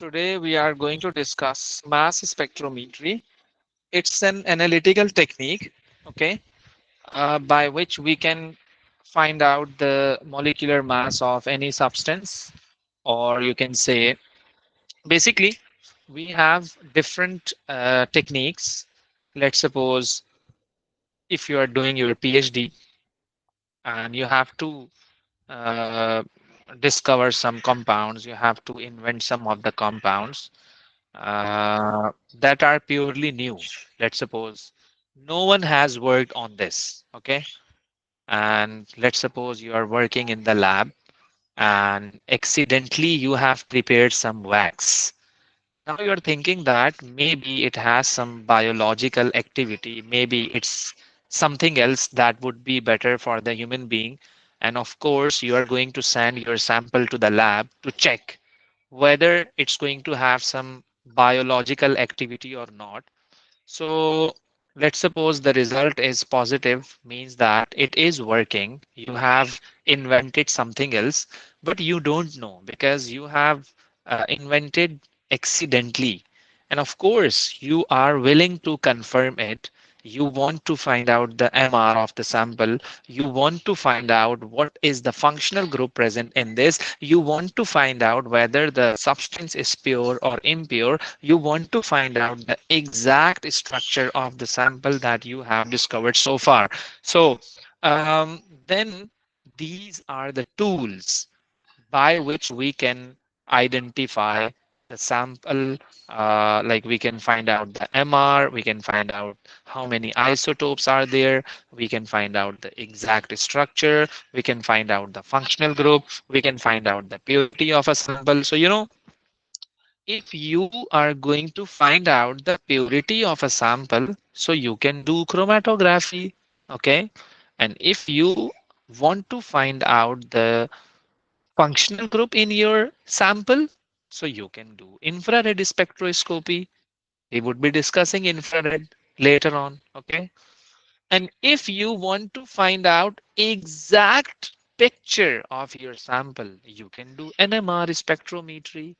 Today we are going to discuss mass spectrometry. It's an analytical technique, okay, by which we can find out the molecular mass of any substance, or you can say basically we have different techniques. Let's suppose if you are doing your PhD and you have to uh, discover some compounds, you have to invent some of the compounds that are purely new. Let's suppose no one has worked on this, okay? And let's suppose you are working in the lab and accidentally you have prepared some wax. Now you're thinking that maybe it has some biological activity, maybe it's something else that would be better for the human being. And of course, you are going to send your sample to the lab to check whether it's going to have some biological activity or not. So let's suppose the result is positive, means that it is working. You have invented something else, but you don't know because you have invented accidentally. And of course, you are willing to confirm it. You want to find out the MR of the sample. You want to find out what is the functional group present in this. You want to find out whether the substance is pure or impure. You want to find out the exact structure of the sample that you have discovered so far. So then these are the tools by which we can identify the sample, like we can find out the MR, we can find out how many isotopes are there, we can find out the exact structure, we can find out the functional group, we can find out the purity of a sample. So, if you are going to find out the purity of a sample, so you can do chromatography, okay? And if you want to find out the functional group in your sample, so you can do infrared spectroscopy. We would be discussing infrared later on, okay? And if you want to find out exact picture of your sample, you can do NMR spectrometry.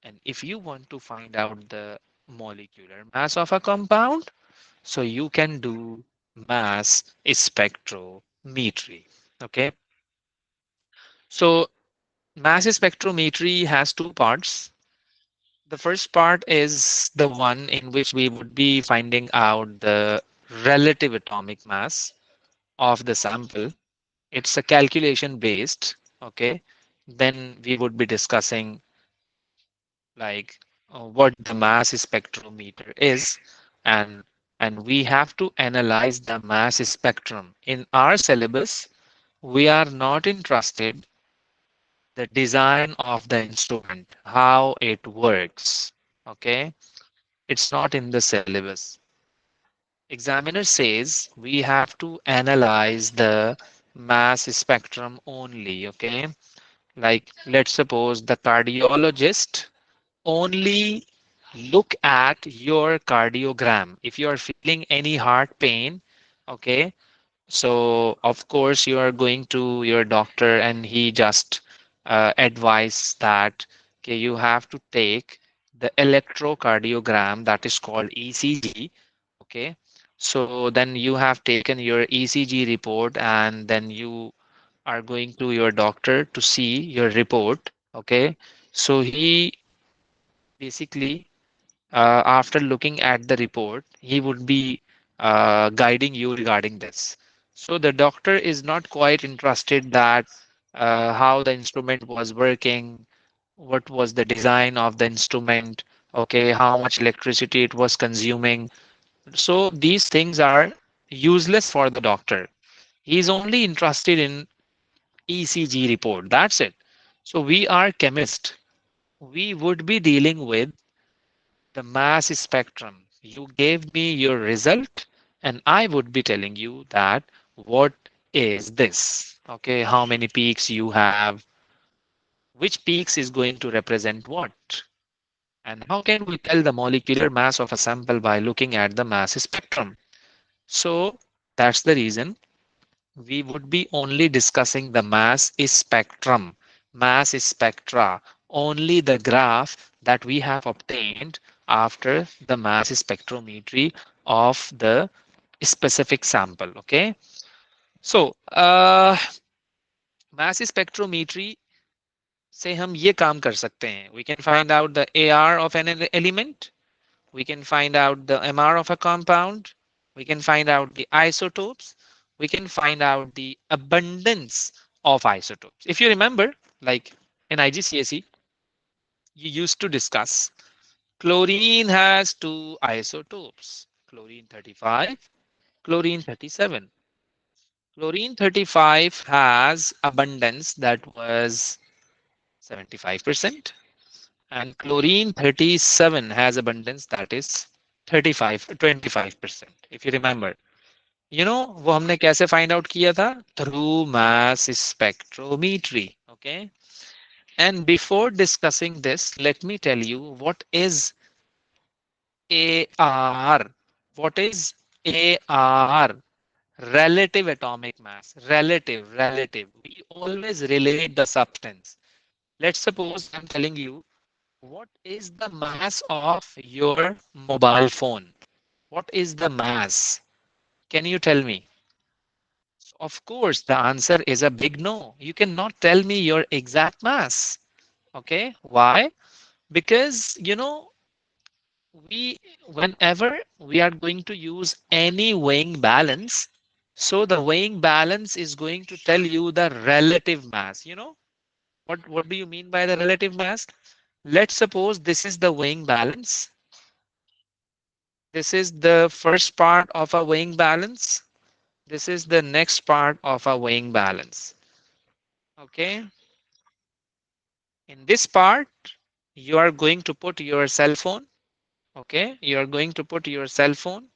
And if you want to find out the molecular mass of a compound, so you can do mass spectrometry. Okay. So mass spectrometry has two parts. The first part is the one in which we would be finding out the relative atomic mass of the sample. It's a calculation based. Okay. Then we would be discussing like what the mass spectrometer is, and we have to analyze the mass spectrum. In our syllabus, we are not interested the design of the instrument, how it works. Okay, it's not in the syllabus. Examiner says we have to analyze the mass spectrum only. Okay, like let's suppose the cardiologist only look at your cardiogram. If you are feeling any heart pain, okay, so of course you are going to your doctor and he just advise that okay, you have to take the electrocardiogram, that is called ECG. Okay, so then you have taken your ECG report and then you are going to your doctor to see your report. Okay, so he basically after looking at the report, he would be guiding you regarding this. So the doctor is not quite interested that how the instrument was working, what was the design of the instrument, okay, how much electricity it was consuming. So these things are useless for the doctor. He's only interested in ECG report. That's it. So we are chemists. We would be dealing with the mass spectrum. You gave me your result, and I would be telling you that what is this? Okay, how many peaks you have, which peaks is going to represent what? And how can we tell the molecular mass of a sample by looking at the mass spectrum? So that's the reason we would be only discussing the mass spectrum, mass spectra, only the graph that we have obtained after the mass spectrometry of the specific sample. Okay, so mass spectrometry से हम ये काम कर सकते हैं. We can find out the AR of an element. We can find out the MR of a compound. We can find out the isotopes. We can find out the abundance of isotopes. If you remember, like in IGCSE, you used to discuss chlorine has two isotopes, chlorine 35, chlorine 37. Chlorine 35 has abundance that was 75%, and chlorine 37 has abundance that is 25%. If you remember, वो हमने कैसे find out किया था? Through mass spectrometry. Okay. And before discussing this, let me tell you what is AR. What is AR? Relative atomic mass. Relative. We always relate the substance. Let's suppose I'm telling you, what is the mass of your mobile phone? What is the mass? Can you tell me? Of course, the answer is a big no. You cannot tell me your exact mass. Okay. Why? Because, we, whenever we are going to use any weighing balance, so the weighing balance is going to tell you the relative mass. What do you mean by the relative mass? Let's suppose this is the weighing balance. This is the first part of a weighing balance. This is the next part of a weighing balance. Okay. In this part, you are going to put your cell phone. Okay. You are going to put your cell phone.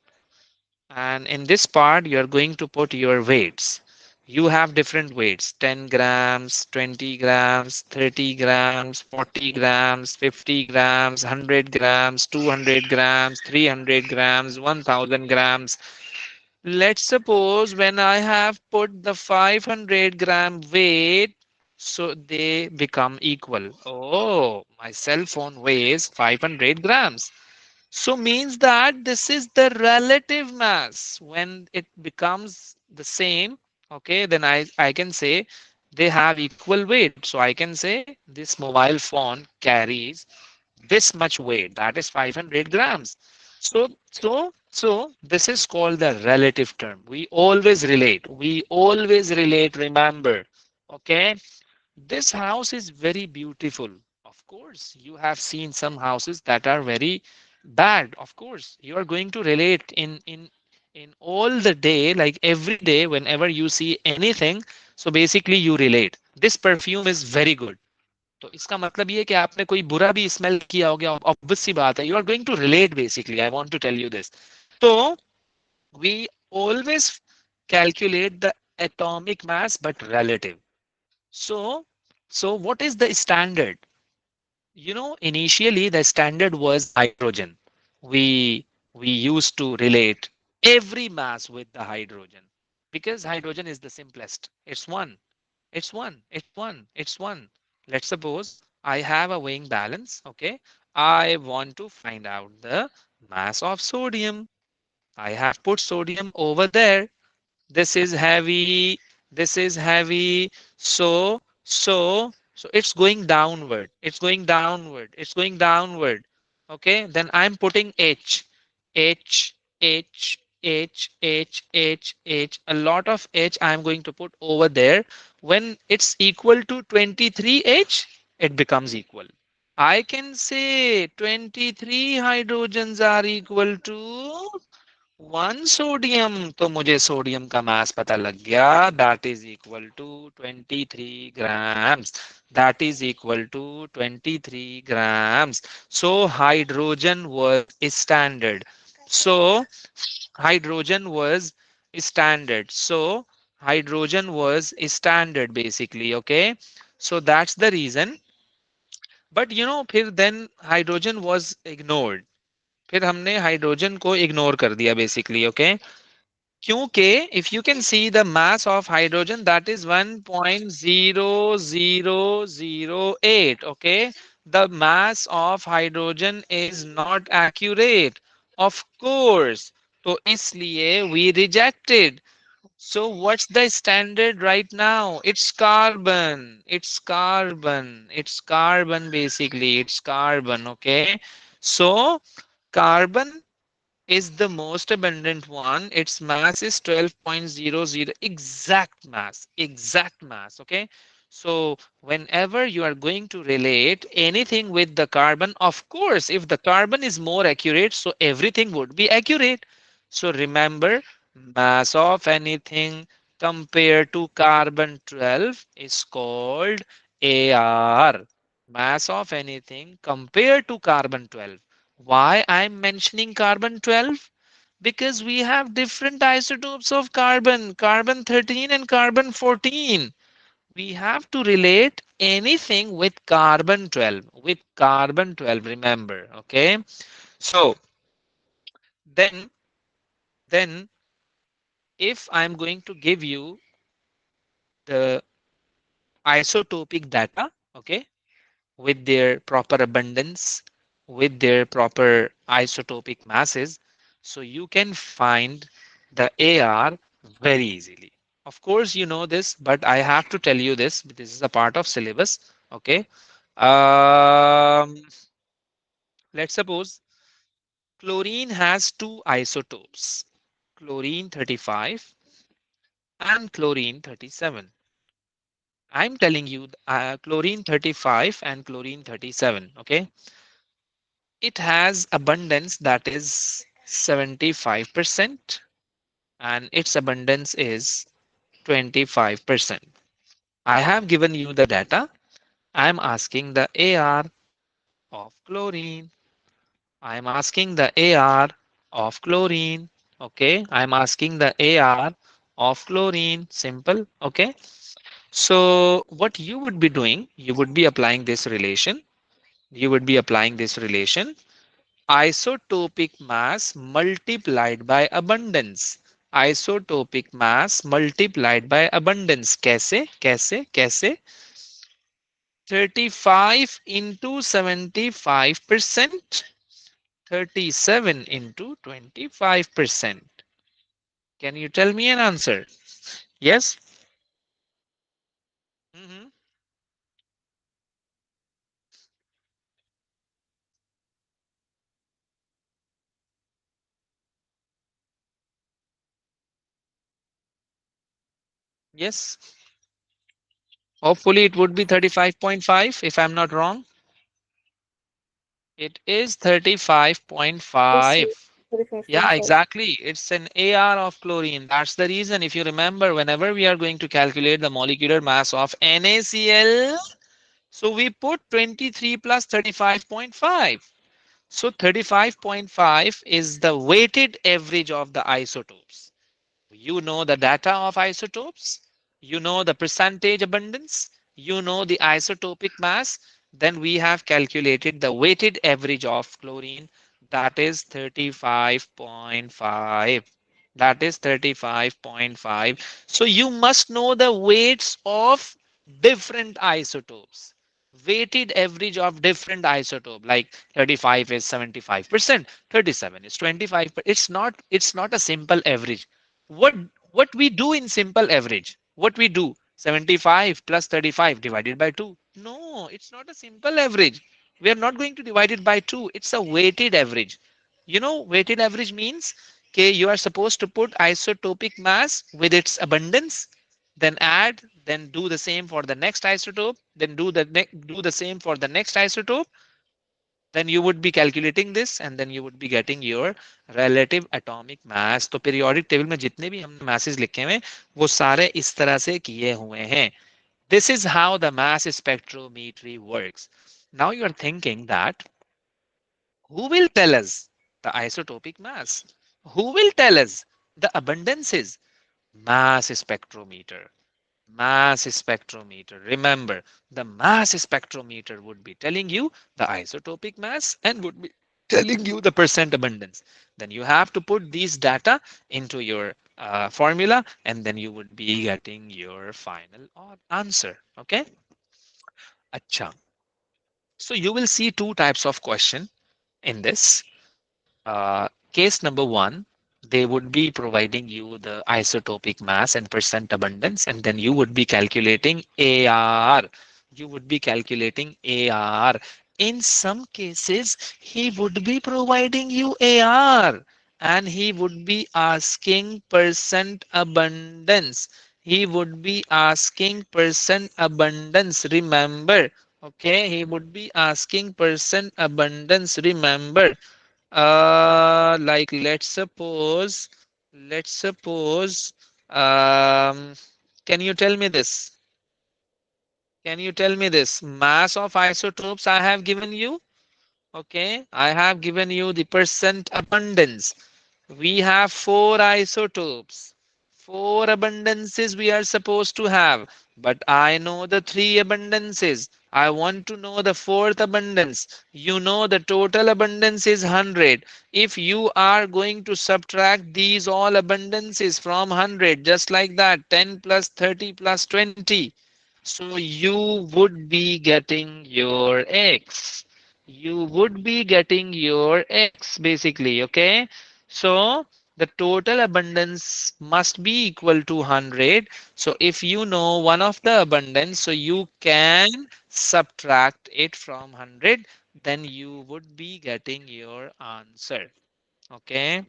And in this part, you are going to put your weights. You have different weights: 10 grams, 20 grams, 30 grams, 40 grams, 50 grams, 100 grams, 200 grams, 300 grams, 1000 grams. Let's suppose when I have put the 500-gram weight, so they become equal. Oh, my cell phone weighs 500 grams. So means that this is the relative mass. When it becomes the same, okay, then I can say they have equal weight. So I can say this mobile phone carries this much weight, that is 500 grams. So this is called the relative term. We always relate, remember. Okay, this house is very beautiful. Of course, you have seen some houses that are very bad. Of course, you are going to relate in all the day, like every day, whenever you see anything. So basically, you relate. This perfume is very good. तो इसका मतलब ये है कि आपने कोई बुरा भी स्मेल किया होगा. ऑब्वियस सी बात है. You are going to relate basically. I want to tell you this. तो we always calculate the atomic mass but relative. So what is the standard? Initially the standard was hydrogen. We used to relate every mass with the hydrogen because hydrogen is the simplest. It's one. It's one. Let's suppose I have a weighing balance. Okay. I want to find out the mass of sodium. I have put sodium over there. This is heavy. This is heavy. So it's going downward. It's going downward. Okay, then I'm putting H. A lot of H I'm going to put over there. When it's equal to 23H, it becomes equal. I can say 23 hydrogens are equal to 1 sodium. तो मुझे sodium का mass पता लग गया. That is equal to 23 grams. That is equal to 23 grams. So hydrogen was standard. So hydrogen was so hydrogen was standard basically. Okay, so that's the reason. But फिर then hydrogen was ignored. फिर हमने hydrogen को ignore कर दिया basically. Okay, क्योंकि if you can see the mass of hydrogen, that is 1.0008. Okay, The mass of hydrogen is not accurate. Of course. तो इसलिए we rejected. So what's the standard right now? It's carbon. It's carbon. It's carbon basically. It's carbon. Okay. So carbon is the most abundant one. Its mass is 12.00 exact mass. Okay. So whenever you are going to relate anything with the carbon, of course, if the carbon is more accurate, so everything would be accurate. So remember, mass of anything compared to carbon 12 is called AR. Mass of anything compared to carbon 12. Why I'm mentioning carbon 12? Because we have different isotopes of carbon, carbon 13 and carbon 14. We have to relate anything with carbon 12, with carbon 12, remember, okay? So then, then if I'm going to give you the isotopic data, okay, with their proper abundance, with their proper isotopic masses. So you can find the AR very easily. Of course, you know this, but I have to tell you this. This is a part of syllabus. Okay. Um, let's suppose chlorine has two isotopes, chlorine 35 and chlorine 37. I'm telling you chlorine 35 and chlorine 37. Okay. It has abundance that is 75% and its abundance is 25%. I have given you the data. I am asking the AR of chlorine. I am asking the AR of chlorine. Okay. I am asking the AR of chlorine. Simple. Okay. So what you would be doing, you would be applying this relation. You would be applying this relation. Isotopic mass multiplied by abundance. Isotopic mass multiplied by abundance. कैसे कैसे कैसे 35 into 75%, 37 into 25%. Can you tell me an answer? Yes. Mhm. Yes. Hopefully it would be 35.5 if I'm not wrong. It is Yes, 35.5. Yeah, 35.5. exactly. It's an AR of chlorine. That's the reason, if you remember, whenever we are going to calculate the molecular mass of NaCl, so we put 23 plus 35.5. So 35.5 is the weighted average of the isotopes. You know the data of isotopes, you know the percentage abundance, you know the isotopic mass, then we have calculated the weighted average of chlorine, that is 35.5. That is 35.5. So you must know the weights of different isotopes. Weighted average of different isotope, like 35 is 75%, 37 is 25%. It's not a simple average. what what we do in simple average, what we do, 75 plus 35 divided by 2. No, it's not a simple average. We are not going to divide it by 2. It's a weighted average. You know, weighted average means, okay, you are supposed to put isotopic mass with its abundance, then add, then do the same for the next isotope, then do the same for the next isotope, then you would be calculating this and then you would be getting your relative atomic mass. तो periodic table में जितने भी हमने masses लिखे हुए वो सारे इस तरह से किए हुए हैं. This is how the mass spectrometry works. Now you are thinking that who will tell us the isotopic mass? Who will tell us the abundances? Mass spectrometer. Mass spectrometer. Remember, the mass spectrometer would be telling you the isotopic mass and would be telling you the percent abundance. Then you have to put these data into your formula and then you would be getting your final answer. Okay. Acha. So you will see two types of question in this. Case number one, they would be providing you the isotopic mass and percent abundance, and then you would be calculating AR. You would be calculating AR. In some cases, he would be providing you AR and he would be asking percent abundance. He would be asking percent abundance. Remember, okay, he would be asking percent abundance. Remember, like let's suppose, um, can you tell me this? Can you tell me this? Mass of isotopes I have given you. Okay, I have given you the percent abundance. We have four isotopes. Four abundances we are supposed to have. But I know the three abundances. I want to know the fourth abundance. You know the total abundance is 100. If you are going to subtract these all abundances from 100, just like that, 10 plus 30 plus 20. So you would be getting your X. You would be getting your X basically, okay? So the total abundance must be equal to 100. So if you know one of the abundance, so you can subtract it from 100, then you would be getting your answer. Okay?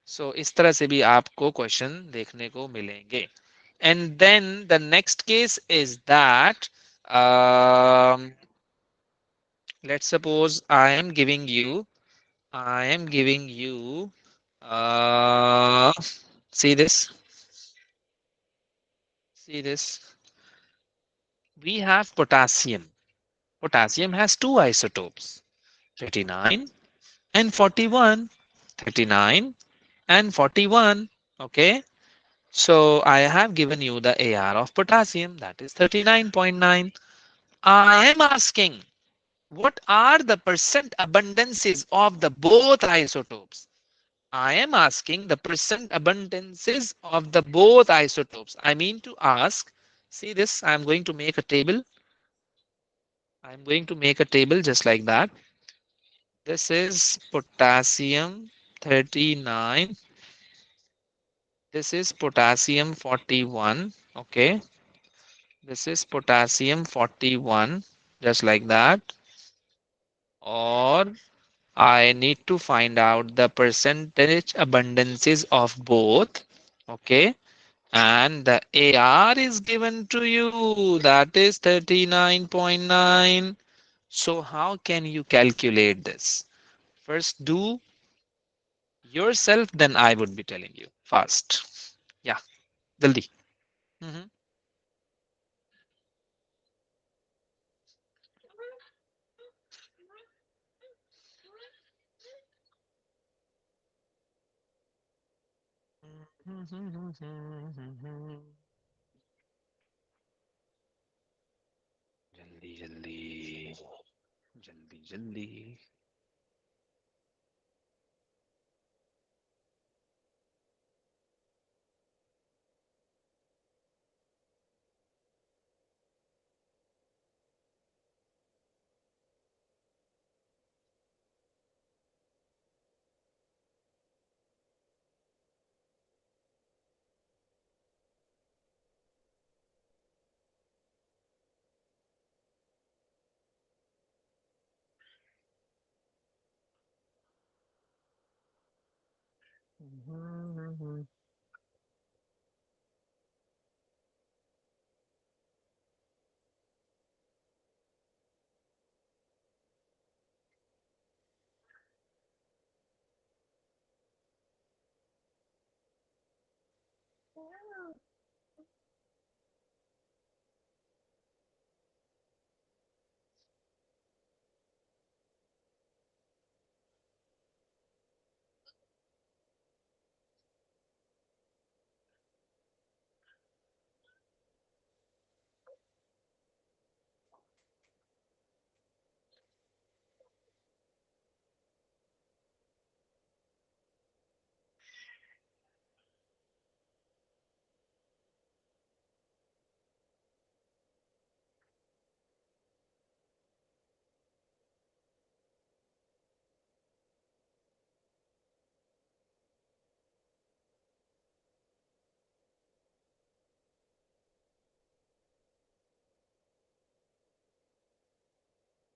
So इस तरह से भी आपको question देखने को मिलेंगे. And then the next case is that, um, let's suppose I am giving you, uh, see this, see this. We have potassium. Potassium has two isotopes, 39 and 41. 39 and 41. Okay. So I have given you the AR of potassium, that is 39.9. I am asking, what are the percent abundances of the both isotopes? I am asking the percent abundances of the both isotopes. I mean to ask, see this, I am going to make a table. I am going to make a table just like that. This is potassium 39. This is potassium 41. Okay. This is potassium 41, just like that. Or I need to find out the percentage abundances of both. Okay. And the AR is given to you. That is 39.9. So how can you calculate this? First do yourself, then I would be telling you fast. Yeah, Daldi. Mhm. जल्दी जल्दी जल्दी जल्दी.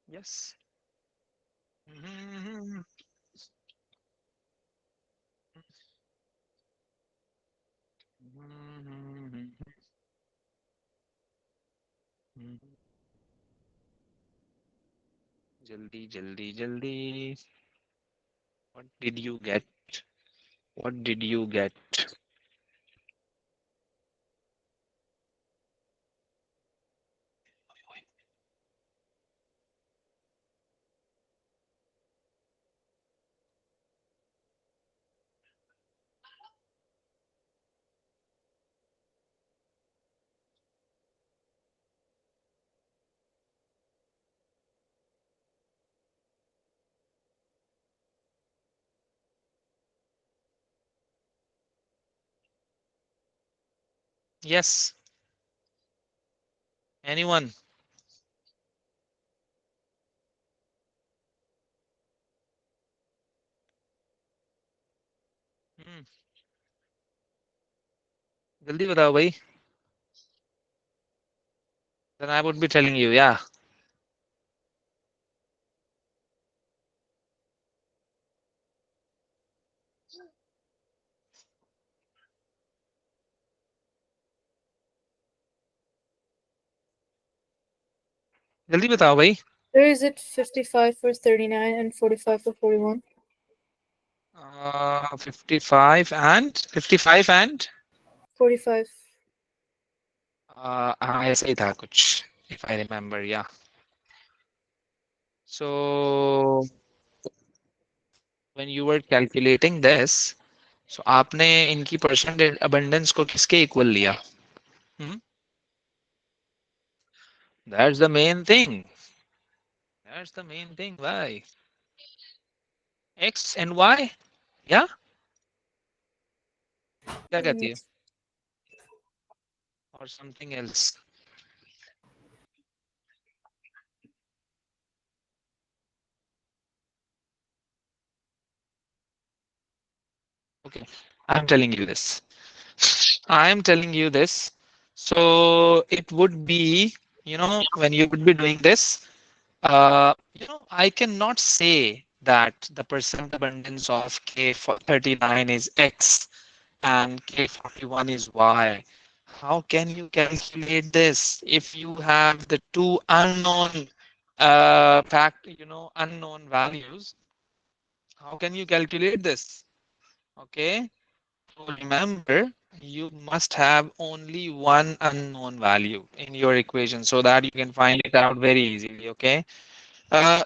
Yes. Mhm. Mhm. Jaldi, jaldi, jaldi. What did you get? What did you get? Yes. Anyone? Hmm. जल्दी बताओ भाई. Then I would be telling you, yeah. जल्दी बताओ भाई. Where is it 55 for 39 and 45 for 41? 55 and 45. ऐसा ही था कुछ. If I remember, yeah. So when you were calculating this, so आपने इनकी परसेंट abundance को किसके इक्वल लिया? Hmm? That's the main thing. That's the main thing. Why? X and Y? Yeah? क्या कहती है? Yes. Or something else? Okay. I'm telling you this. I'm telling you this. So it would be, when you would be doing this, I cannot say that the percent abundance of K39 is X and K41 is Y. How can you calculate this if you have the two unknown unknown values? How can you calculate this? Okay. So remember, you must have only one unknown value in your equation so that you can find it out very easily. Okay. Uh,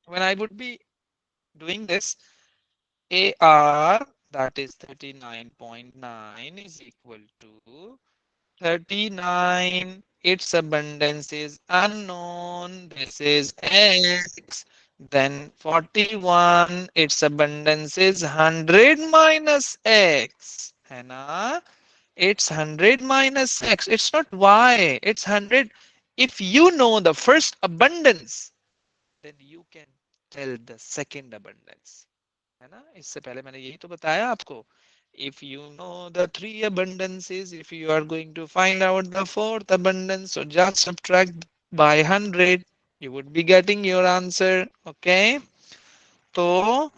when I would be doing this, AR, that is 39.9, is equal to 39. Its abundance is unknown. This is X. Then 41. Its abundance is 100 minus X. है ना? It's 100 minus X. It's not Y. It's 100. If you know the first abundance, then you can tell the second abundance. है ना? इससे पहले मैंने यही तो बताया आपको. If you know the three abundances, if you are going to find out the fourth abundance, so just subtract by 100, you would be getting your answer. Okay. So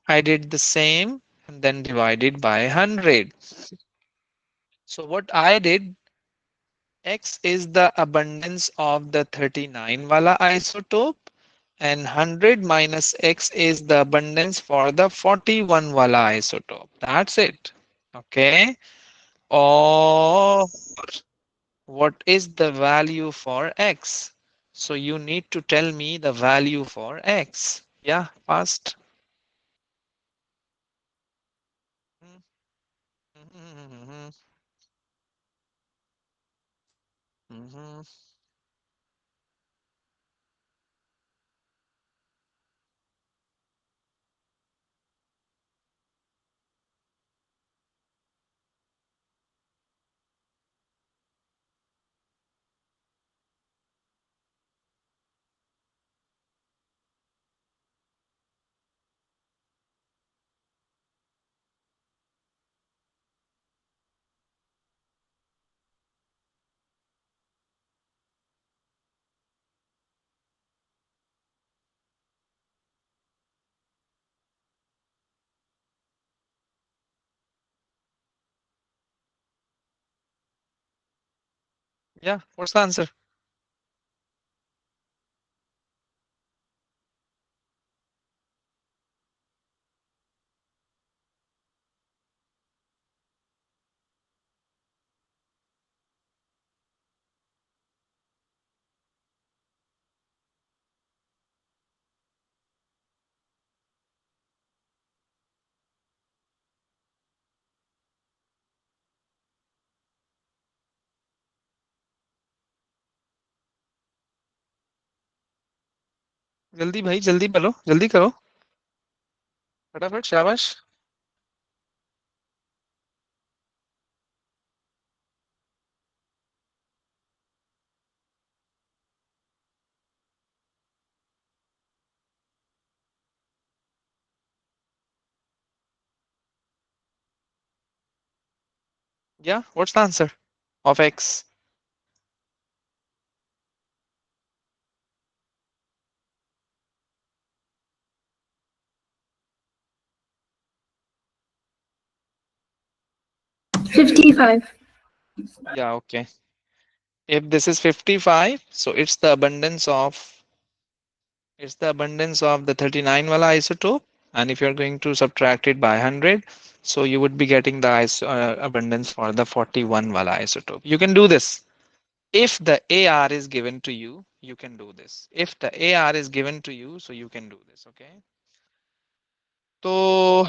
I did the same and then divided by 100. So what I did, X is the abundance of the 39 wala isotope and 100 minus X is the abundance for the 41 wala isotope. That's it. Okay. Or what is the value for X? So you need to tell me the value for X. Yeah, fast. Mhm, mhm. Yeah, what's the answer? जल्दी भाई, जल्दी बोलो, जल्दी करो, फटाफट, शाबाश। Yeah, what's the answer of X? $55. Yeah, okay. If this is 55, so it's the abundance of the 39 wala isotope. And if you're going to subtract it by 100, so you would be getting the abundance for the 41 wala isotope. You can do this. If the AR is given to you, you can do this. If the AR is given to you, so you can do this. Okay. So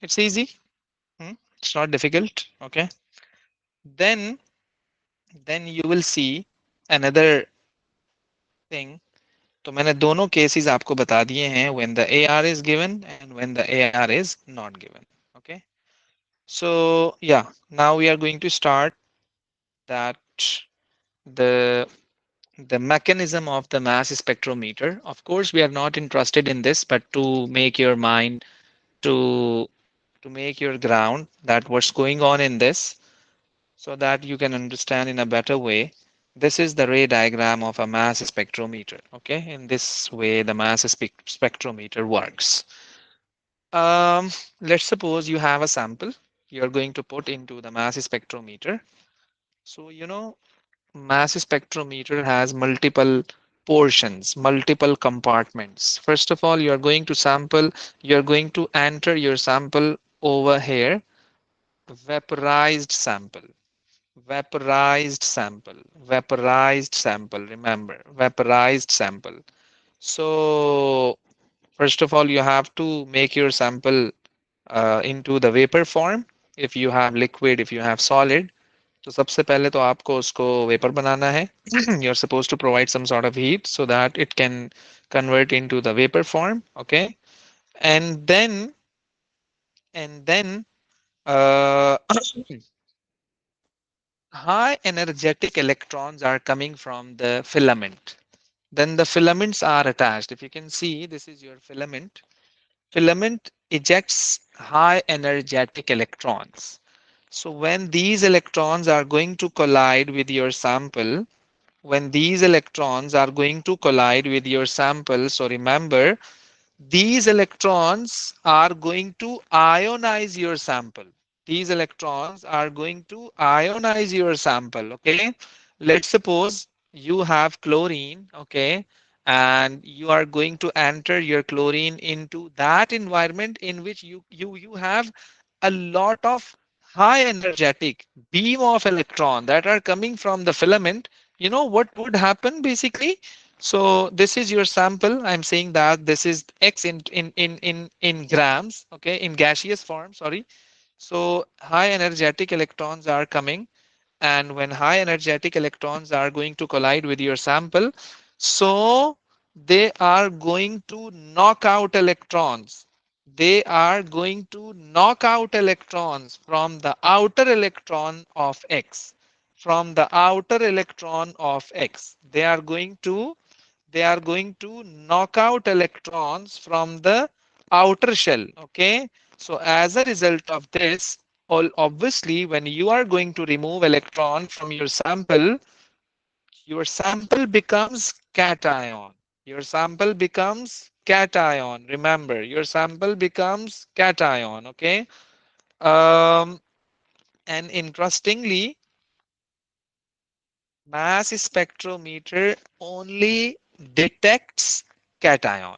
it's easy. Hmm? It's not difficult. Okay. Then, then you will see another thing. तो मैंने दोनों cases आपको बता दिए हैं when the AR is given and when the AR is not given. Okay. So yeah, now we are going to start that the the mechanism of the mass spectrometer. Of course, we are not interested in this, but to make your mind to to make your ground that what's going on in this so that you can understand in a better way. This is the ray diagram of a mass spectrometer. Okay, in this way the mass spectrometer works. um, let's suppose you have a sample you're going to put into the mass spectrometer. So mass spectrometer has multiple portions, multiple compartments. First of all, you're going to enter your sample over here. Vaporized sample, vaporized sample, vaporized sample. Remember, vaporized sample. So first of all, you have to make your sample into the vapor form. If you have liquid, if you have solid, तो सबसे पहले तो आपको उसको vapour बनाना है. You're supposed to provide some sort of heat so that it can convert into the vapor form. Okay. And then high energetic electrons are coming from the filament. Then the filaments are attached. If you can see, this is your filament. Filament ejects high energetic electrons. So when these electrons are going to collide with your sample, when these electrons are going to collide with your sample, so remember, these electrons are going to ionize your sample. These electrons are going to ionize your sample. Okay. Let's suppose you have chlorine. Okay. And you are going to enter your chlorine into that environment in which you have a lot of high energetic beam of electron that are coming from the filament. You know what would happen basically? So this is your sample. I'm saying that this is X in grams, okay, in gaseous form, sorry. So high energetic electrons are coming, and when high energetic electrons are going to collide with your sample, so they are going to knock out electrons. They are going to knock out electrons from the outer electron of X. From the outer electron of X. They are going to knock out electrons from the outer shell. Okay. So as a result of this, obviously when you are going to remove electron from your sample becomes cation. Your sample becomes cation. Remember, your sample becomes cation. Okay. um, and interestingly, Mass spectrometer only detects cation.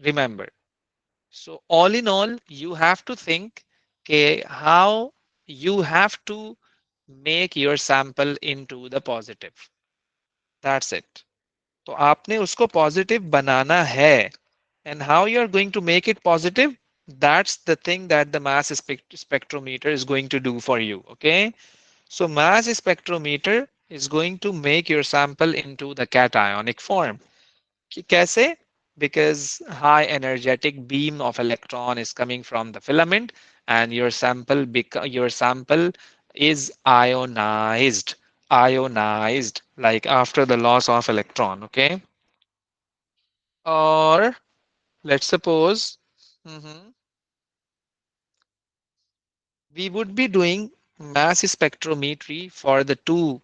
Remember. So all in all, you have to think how you have to make your sample into the positive. That's it. तो आपने उसको positive बनाना है. And how you are going to make it positive? That's the thing that the mass spectrometer is going to do for you. Okay. So mass spectrometer is going to make your sample into the cationic form. कैसे? Because high energetic beam of electron is coming from the filament and your sample is ionized like after the loss of electron. Okay. Or let's suppose mhm, we would be doing mass spectrometry for the two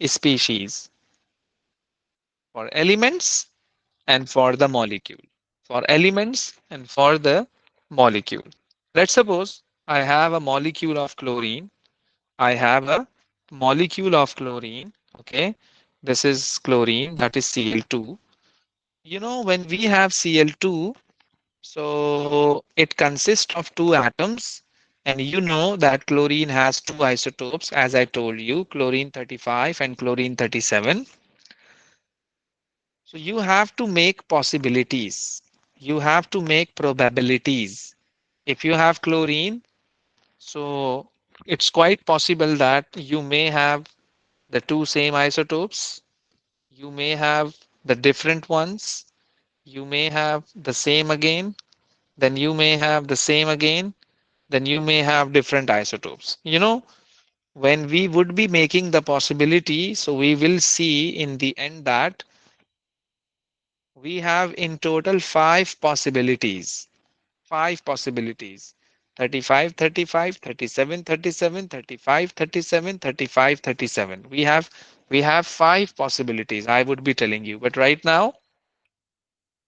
species, for elements and for the molecule. For elements and for the molecule. Let's suppose I have a molecule of chlorine. I have a molecule of chlorine. Okay. This is chlorine, that is Cl2. When we have Cl2, so it consists of two atoms. And you know that chlorine has two isotopes, as I told you, chlorine 35 and chlorine 37. So you have to make possibilities. You have to make probabilities. If you have chlorine, so it's quite possible that you may have the two same isotopes. You may have the different ones. You may have the same again. Then you may have the same again. Then you may have different isotopes. When we would be making the possibility, so we will see in the end that we have in total five possibilities. Five possibilities. 35, 35, 37, 37, 35, 37, 35, 37. We have five possibilities, I would be telling you. But right now,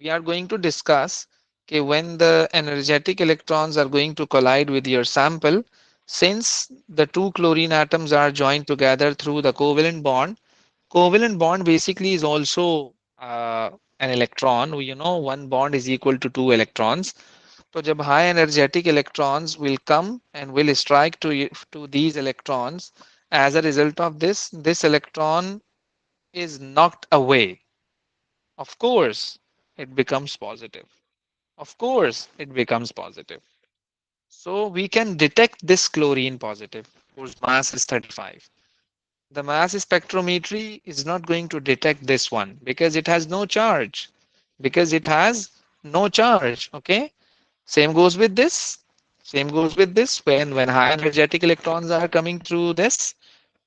we are going to discuss when the energetic electrons are going to collide with your sample, since the two chlorine atoms are joined together through the covalent bond. Covalent bond basically is also an electron. One bond is equal to two electrons. So जब high energetic electrons will come and will strike to these electrons, as a result of this electron is knocked away. Of course, it becomes positive. Of course, it becomes positive. So we can detect this chlorine positive whose mass is 35. The mass spectrometry is not going to detect this one because it has no charge. Because it has no charge. Okay. Same goes with this. Same goes with this. When high energetic electrons are coming through this,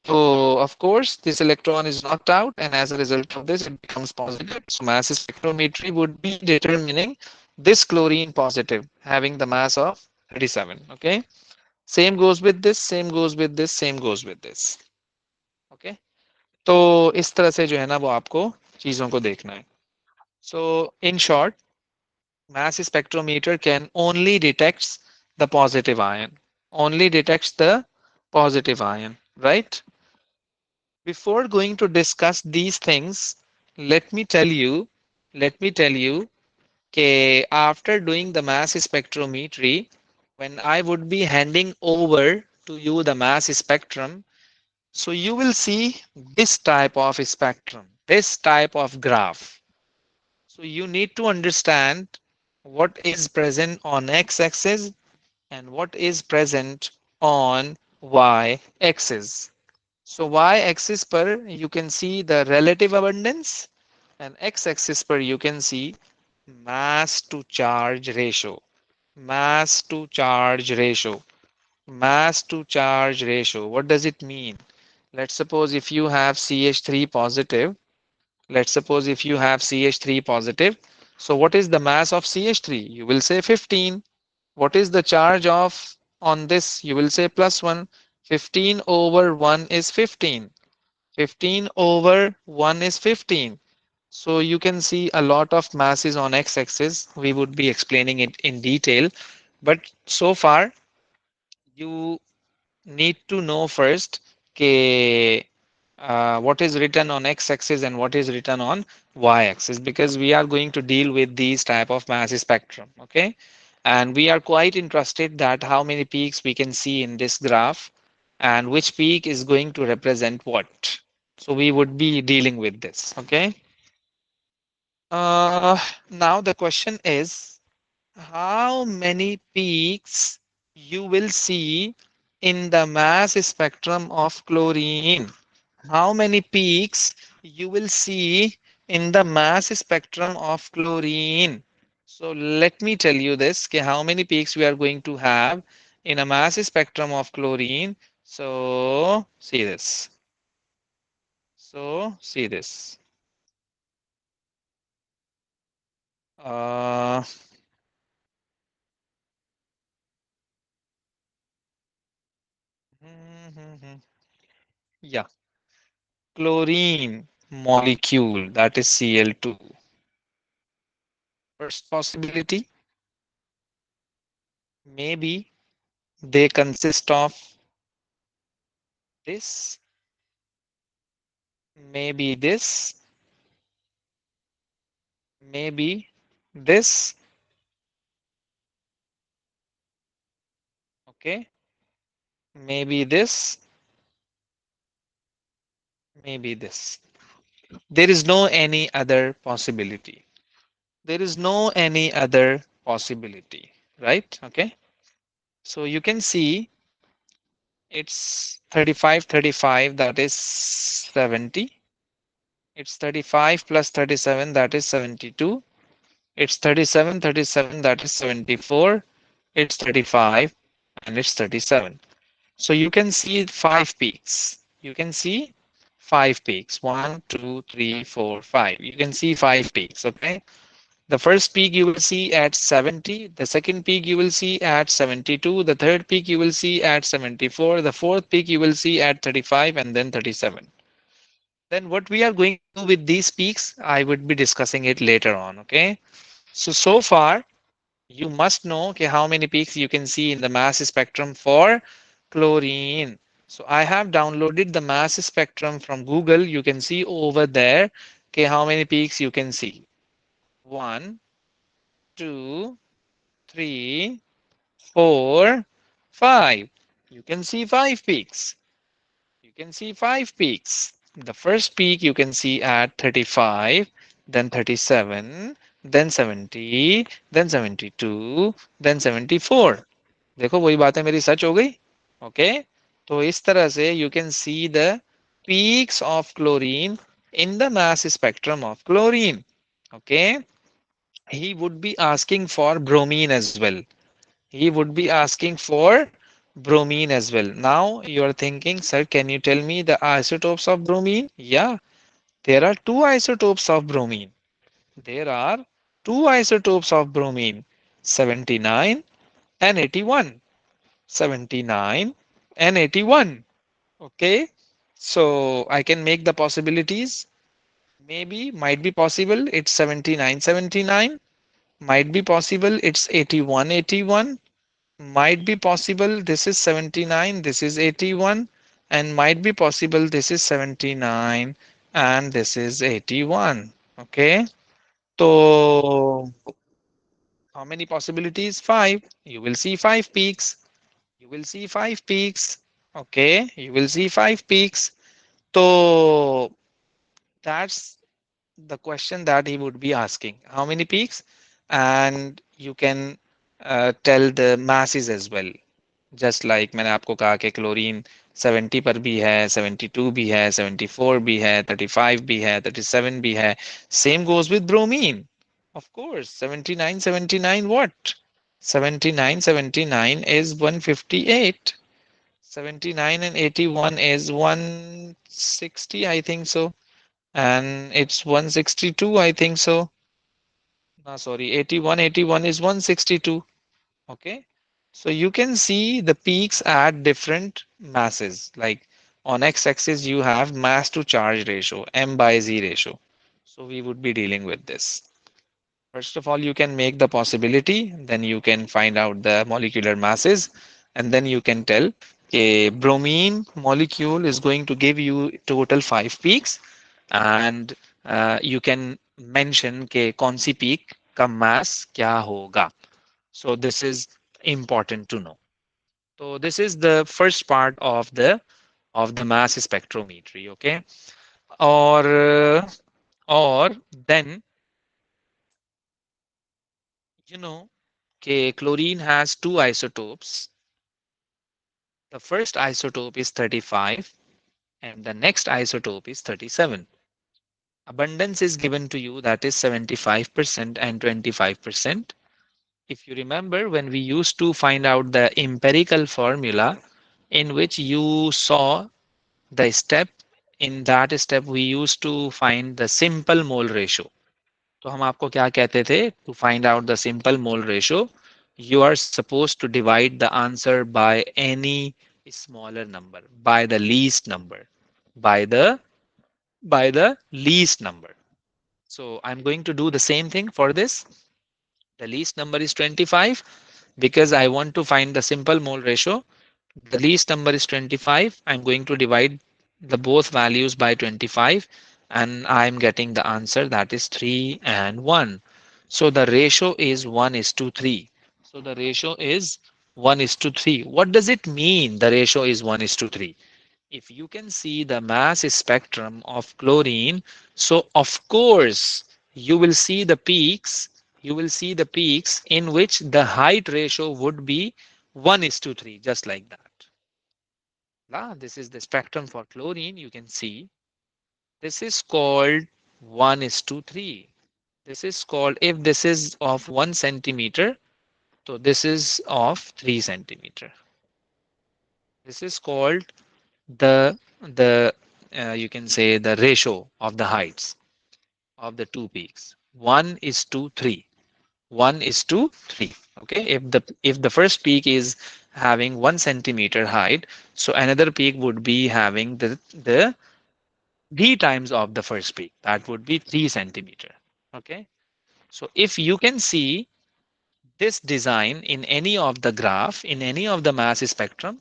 so of course this electron is knocked out, and as a result of this, it becomes positive. So mass spectrometry would be determining this chlorine positive, having the mass of 37. Okay. Same goes with this. Same goes with this. Same goes with this. Okay. तो इस तरह से जो है ना वो आपको चीजों को देखना है. So in short, mass spectrometer can only detects the positive ion. Only detects the positive ion, right? Before going to discuss these things, let me tell you, let me tell you, after doing the mass spectrometry, when I would be handing over to you the mass spectrum, so you will see this type of spectrum, this type of graph. So you need to understand what is present on x-axis and what is present on y-axis. So y-axis per you can see the relative abundance, and x-axis per you can see mass to charge ratio. Mass to charge ratio. Mass to charge ratio. What does it mean? Let's suppose if you have CH3 positive, let's suppose if you have CH3 positive, so what is the mass of CH3? You will say 15. What is the charge of on this? You will say plus 1. 15 over 1 is 15. 15 over 1 is 15. So you can see a lot of masses on x-axis. We would be explaining it in detail. But so far, you need to know first, what is written on x-axis and what is written on y-axis, because we are going to deal with these type of mass spectrum. Okay, and we are quite interested that how many peaks we can see in this graph and which peak is going to represent what. So we would be dealing with this. Okay, uh, now the question is, how many peaks you will see in the mass spectrum of chlorine? How many peaks you will see in the mass spectrum of chlorine? So let me tell you this, okay, how many peaks we are going to have in a mass spectrum of chlorine. So see this. So see this. Uh, yeah, chlorine molecule, that is Cl2. First possibility, maybe they consist of this, maybe this, maybe this, okay, maybe this, maybe this. There is no any other possibility. There is no any other possibility, right? Okay. So you can see it's 35, 35, that is 70. It's 35 plus 37, that is 72. It's 37, 37, that is 74. It's 35 and it's 37. So you can see five peaks. You can see five peaks. One, two, three, four, five. You can see five peaks. Okay. The first peak you will see at 70. The second peak you will see at 72. The third peak you will see at 74. The fourth peak you will see at 35 and then 37. Then what we are going to do with these peaks, I would be discussing it later on. Okay. So far, you must know okay, how many peaks you can see in the mass spectrum for chlorine. So I have downloaded the mass spectrum from Google. You can see over there okay, how many peaks you can see. One, two, three, four, five. You can see five peaks. You can see five peaks. The first peak you can see at 35, then 37, then 70, then 72, then 74. देखो वही बात है मेरी सच हो गई. Okay, तो इस तरह से you can see the peaks of chlorine in the mass spectrum of chlorine. Okay, he would be asking for bromine as well. He would be asking for bromine as well. Now you are thinking, sir, can you tell me the isotopes of bromine? Yeah, there are two isotopes of bromine. There are two isotopes of bromine, 79 and 81. 79 and 81. Okay, so I can make the possibilities. Maybe, might be possible, it's 79, 79. Might be possible, it's 81, 81. Might be possible, this is 79, this is 81. And might be possible, this is 79 and this is 81. Okay, so how many possibilities? Five. You will see five peaks. You will see five peaks. Okay, you will see five peaks. So that's the question that he would be asking. How many peaks? And you can tell the masses as well. Just like मैंने आपको कहा कि chlorine 70 पर भी है, 72 भी है, 74 भी है, 35 भी है, 37 भी है. Same goes with bromine. Of course, 79, 79 what? 79, 79 is 158. 79 and 81 is 160, I think so. And it's 162, I think so. No, sorry, 81, 81 is 162. Okay. So you can see the peaks at different masses. Like on x-axis, you have mass to charge ratio, m by z ratio. So we would be dealing with this. First of all, you can make the possibility, then you can find out the molecular masses, and then you can tell A bromine molecule is going to give you total 5 peaks, and you can mention कि कौन सी peak का mass क्या होगा. So this is important to know. So this is the first part of the mass spectrometry. Okay, or or then you know कि chlorine has two isotopes. The first isotope is 35 and the next isotope is 37. Abundance is given to you, that is 75% and 25%. If you remember, when we used to find out the empirical formula in which you saw the step, in that step we used to find the simple mole ratio. तो हम आपको क्या कहते थे? To find out the simple mole ratio, you are supposed to divide the answer by any smaller number, by the least number, by the least number. So I'm going to do the same thing for this. The least number is 25 because I want to find the simple mole ratio. The least number is 25. I'm going to divide the both values by 25 and I'm getting the answer, that is 3 and 1. So the ratio is 1 is to 3. So the ratio is 1 is to 3. What does it mean the ratio is 1 is to 3? If you can see the mass spectrum of chlorine, so of course you will see the peaks, in which the height ratio would be 1 is to 3, just like that. This is the spectrum for chlorine. You can see this is called 1 is to 3. This is called, if this is of 1 centimeter, so this is of 3 centimeter. This is called the you can say the ratio of the heights of the two peaks. 1 is to 3. 1 is to 3. Okay, if the first peak is having 1 centimeter height, so another peak would be having the 3 times of the first peak, that would be 3 centimeter. Okay, so if you can see this design in any of the graph, in any of the mass spectrum,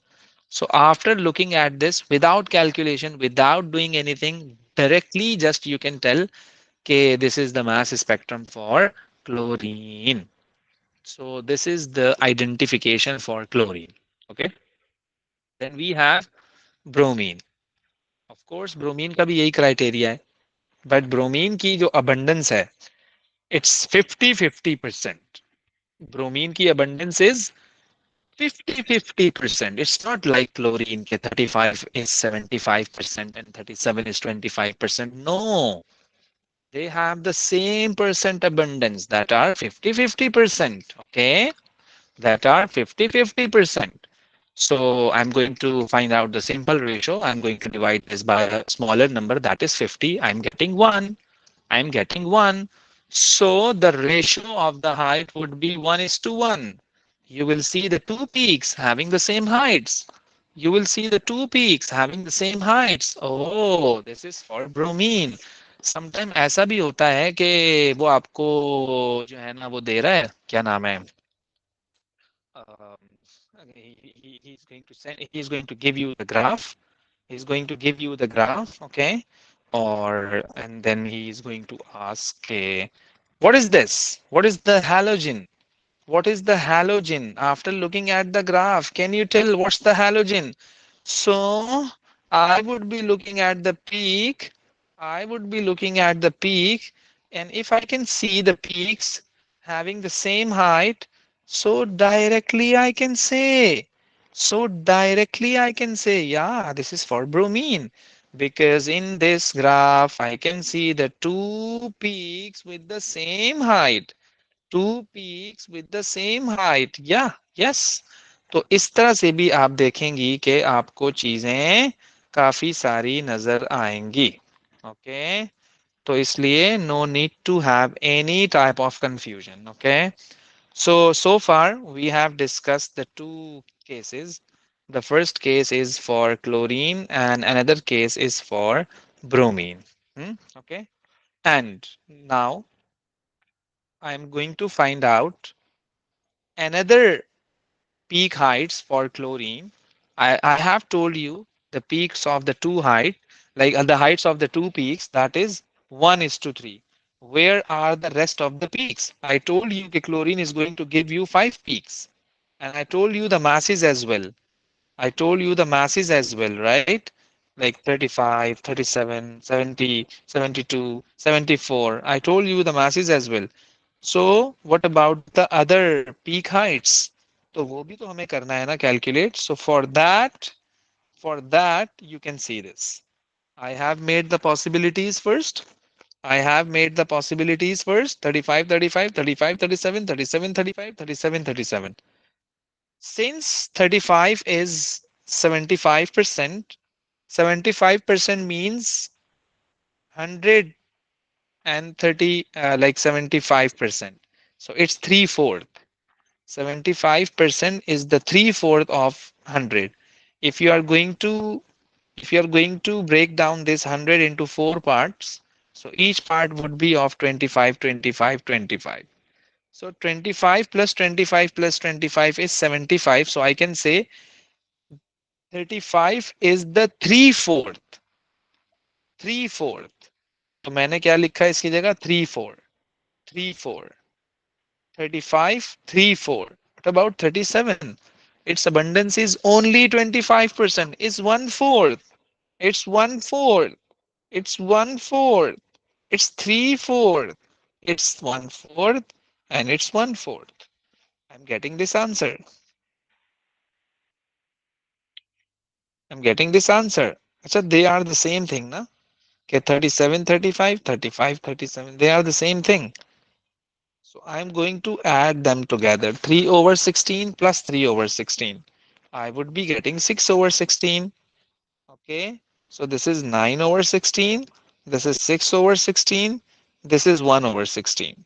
so after looking at this without calculation, without doing anything, directly just you can tell, okay, this is the mass spectrum for chlorine. So this is the identification for chlorine. Okay. Then we have bromine. Of course, bromine का भी यही criteria है. But bromine की जो abundance है, it's 50-50%. Bromine की abundance is 50-50%. It's not like chlorine ke 35 is 75% and 37 is 25%. No, they have the same percent abundance, that are 50-50%. Okay, that are 50-50%. So I'm going to find out the simple ratio. I'm going to divide this by a smaller number, that is 50. I'm getting 1. I'm getting 1. So the ratio of the height would be 1 is to 1. You will see the two peaks having the same heights. You will see the two peaks having the same heights. Oh, this is for bromine. Sometime ऐसा भी होता है कि वो आपको जो है ना वो दे रहा है, क्या नाम है, um, he's going to send, he's going to give you the graph. He's going to give you the graph, okay? Or and then he is going to ask, what is this? What is the halogen? What is the halogen? After looking at the graph, can you tell what's the halogen? So I would be looking at the peak. I would be looking at the peak, and if I can see the peaks having the same height, so directly I can say, yeah, this is for bromine. Because in this graph, I can see the two peaks with the same height. Two peaks with the same height. Yeah, yes. तो इस तरह से भी आप देखेंगी कि आपको चीजें काफी सारी नजर आएंगी. ओके, तो इसलिए no need to have any type of confusion. Okay, so far we have discussed the two cases. The first case is for chlorine and another case is for bromine. Okay, and now I'm going to find out another peak heights for chlorine. I have told you the peaks of the two height, like the heights of the two peaks, that is 1 is to 3. Where are the rest of the peaks? I told you that chlorine is going to give you 5 peaks. And I told you the masses as well. I told you the masses as well, right? Like 35, 37, 70, 72, 74. I told you the masses as well. So what about the other peak heights? तो वो भी तो हमें करना है ना calculate. So for that you can see this. I have made the possibilities first. I have made the possibilities first. 35, 35, 35, 37, 37, 35, 37, 37. Since 35 is 75%, 75% means 130, like 75%. So it's 3/4. 75% is the 3/4 of 100. If you are going to if you are going to break down this 100 into four parts, so each part would be of 25, 25, 25. So 25 plus 25 plus 25 is 75. So I can say 35 is the 3/4. 3/4. तो मैंने क्या लिखा है इसकी जगह 3/4. 3/4. 35, 3/4. What about 37? Its abundance is only 25%. It's 1/4. It's 1/4. It's 1/4. It's 3/4. It's 1/4. And it's 1/4. I'm getting this answer. I'm getting this answer. Achha, they are the same thing, na? Okay, 37, 35, 35, 37. They are the same thing. So I'm going to add them together. 3 over 16 plus 3 over 16. I would be getting 6 over 16. Okay. So this is 9 over 16. This is 6 over 16. This is 1 over 16.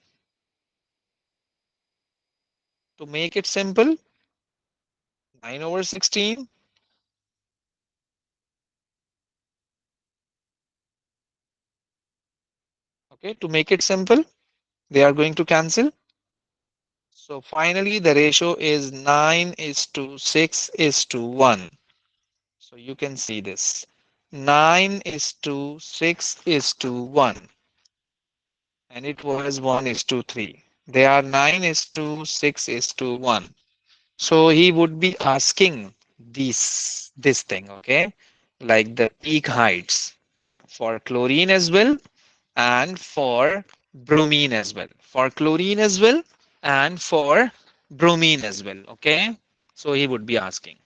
To make it simple, 9 over 16. Okay. To make it simple, they are going to cancel. So finally, the ratio is 9 is to 6 is to 1. So you can see this. 9 is to 6 is to 1. And it was 1 is to 3. They are 9 is to 6 is to 1. So he would be asking this thing, okay? Like the peak heights for chlorine as well and for bromine as well. For chlorine as well and for bromine as well, okay? So he would be asking.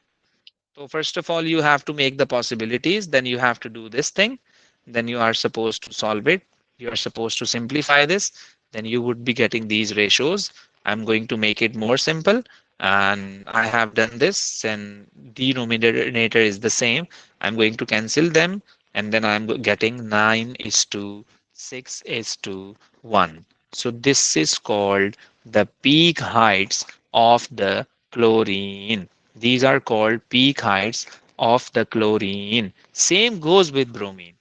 So first of all, you have to make the possibilities, then you have to do this thing, then you are supposed to solve it. You are supposed to simplify this, then you would be getting these ratios. I'm going to make it more simple and I have done this and denominator is the same. I'm going to cancel them and then I'm getting 9 is to 6 is to 1. So this is called the peak heights of the chlorine. These are called peak heights of the chlorine. Same goes with bromine.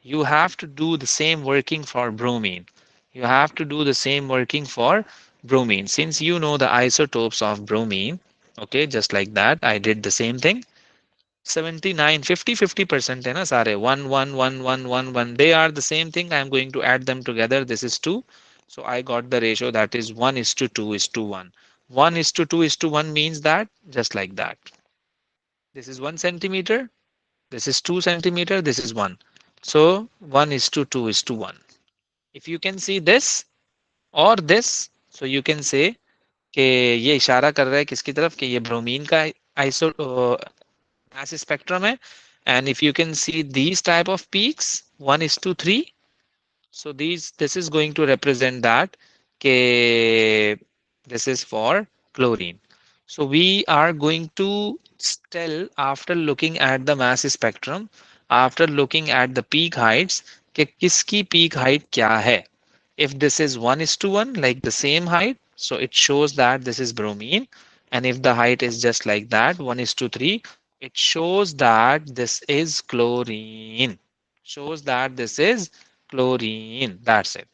You have to do the same working for bromine. You have to do the same working for bromine. Since you know the isotopes of bromine, okay, just like that, I did the same thing. 79, 50, 50% है ना सारे 1, 1, 1, 1, 1, 1. They are the same thing. I'm going to add them together. This is 2. So I got the ratio that is 1 is to 2 is to 1. 1 is to 2 is to 1 means that just like that. This is 1 centimeter. This is 2 centimeter. This is 1. So 1 is to 2 is to 1. If you can see this or this, so you can say कि ये इशारा कर रहा है किसकी तरफ कि ये ब्रोमीन का आइसो mass spectrum है. And if you can see these type of peaks 1 is to 3, so this is going to represent that कि this is for chlorine. So we are going to tell after looking at the mass spectrum, after looking at the peak heights कि किसकी peak height क्या है. If this is 1 is to 1, like the same height, so it shows that this is bromine. And if the height is just like that, 1 is to 3, it shows that this is chlorine. Shows that this is chlorine. That's it.